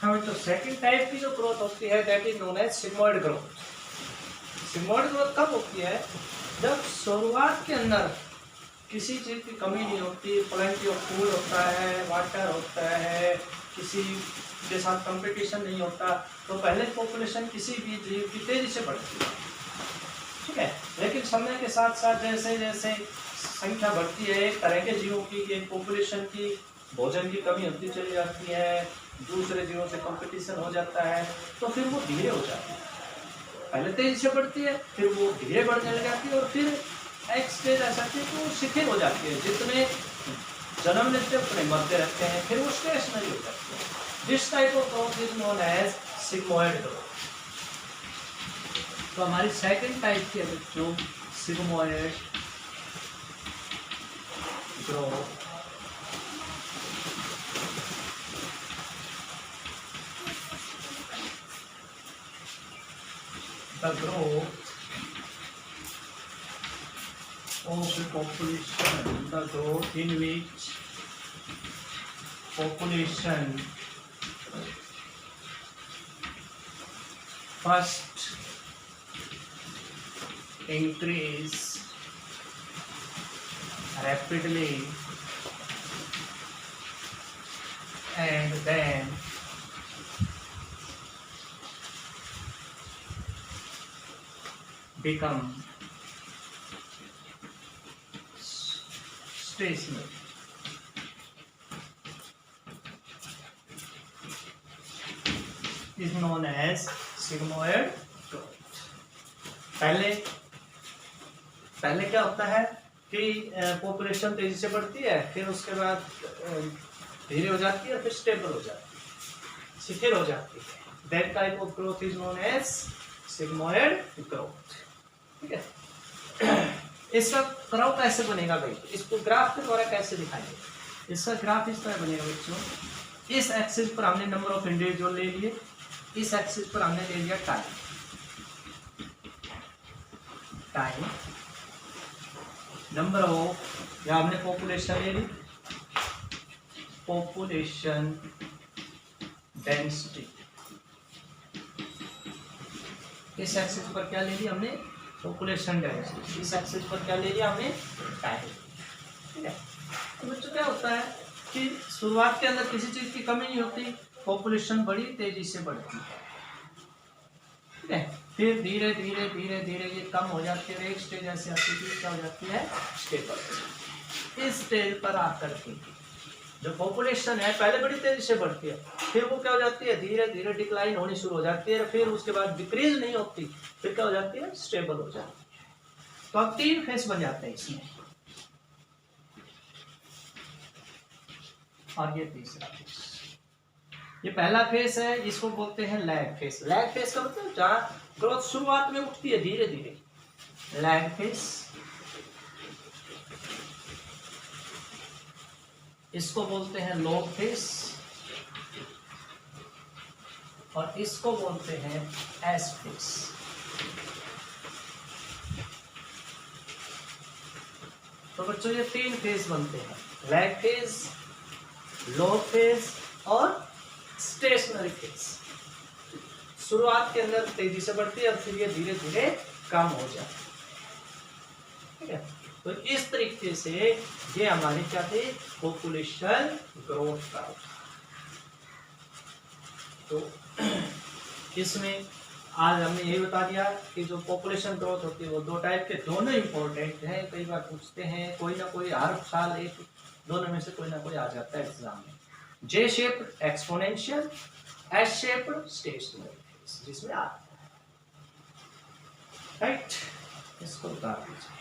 हाँ, तो second type की जो ग्रोथ होती है that is known as sigmoid growth. Sigmoid growth कब होती है? जब शुरुआत के अंदर किसी चीज की कमी नहीं होती, प्लेंटी ऑफ फूड होता है, वाटर होता है, किसी के साथ कंपटीशन नहीं होता, तो पहले पॉपुलेशन किसी भी जीव की तेजी से बढ़ती है, ठीक है। लेकिन समय के साथ साथ जैसे जैसे संख्या बढ़ती है एक तरह के जीवों की, एक पॉपुलेशन की, भोजन की कमी होती चली जाती है, दूसरे जीवों से कंपटीशन हो जाता है, तो फिर वो धीरे हो जाती है। पहले तेजी से बढ़ती है, फिर वो धीरे बढ़ने लग जाती है, और फिर एक स्टेज ऐसा कि वो शिथिल हो जाती है। जितने जन्म लेते उतने मरते रहते हैं, फिर वो स्टेशनरी हो जाती है। This type of growth is known as sigmoid growth. तो हमारी सेकंड टाइप की है बच्चों sigmoid growth. The growth of the population, the growth in which population first increase rapidly and then become stationary is known as sigmoid growth। पहले क्या होता है कि पॉपुलेशन तेजी से बढ़ती है, फिर उसके बाद धीरे हो जाती है, फिर स्टेबल हो जाती है, स्थिर हो जाती है। That type of growth is known as sigmoid growth, ठीक है। इसका ग्राफ कैसे बनेगा भाई? इसको ग्राफ के द्वारा कैसे दिखाएंगे? इसका ग्राफ इस तरह बनेगा बच्चों। इस एक्सिस पर हमने नंबर ऑफ इंडिविजुअल ले लिए, इस एक्सिस पर हमने ले लिया टाइम। नंबर ऑफ, या हमने पॉपुलेशन ले ली, पॉपुलेशन डेंसिटी। इस एक्सिस पर क्या ले लिया हमने? Population density. इस एक्सिस पर क्या ले लिया हमने? टाइम, ठीक है। तो बच्चों क्या होता है कि शुरुआत के अंदर किसी चीज की कमी नहीं होती, पॉपुलेशन बड़ी तेजी से बढ़ती है, ठीक है। फिर धीरे धीरे धीरे धीरे ये कम हो जाती है, एक स्टेज ऐसी आती है क्या हो जाती है? स्टेबल। इस स्टेज पर आकर के जो पॉपुलेशन है पहले बड़ी तेजी से बढ़ती है, फिर वो क्या हो जाती है? धीरे धीरे डिक्लाइन होनी शुरू हो जाती है, फिर उसके बाद डिक्रीज नहीं होती, फिर क्या हो जाती है? स्टेबल हो जाती है। तो अब 3 फेस बन जाते हैं इसमें, और ये तीसरा फेस। ये पहला फेस है, इसको बोलते हैं लैग फेस। लैग फेस का मतलब जहां ग्रोथ शुरुआत में उठती है धीरे धीरे, लैग फेस। इसको बोलते हैं लॉग फेस, और इसको बोलते हैं एस फेस। तो बच्चों ये 3 फेस बनते हैं, लैग फेस, लॉग फेस और स्टेशनरी फेस। शुरुआत के अंदर तेजी से बढ़ती है और फिर ये धीरे धीरे कम हो जाती है, ठीक है। तो इस तरीके से ये हमारे क्या थे? पॉपुलेशन ग्रोथ का। तो इसमें आज हमने ये बता दिया कि जो पॉपुलेशन ग्रोथ होती है वो 2 टाइप के, दोनों इंपॉर्टेंट हैं। कई बार पूछते हैं, कोई ना कोई हर साल एक दोनों में से कोई ना कोई आ जाता है एग्जाम में। J shaped exponential, S shaped stationary, जिसमें आता है, राइट। इसको बता दीजिए।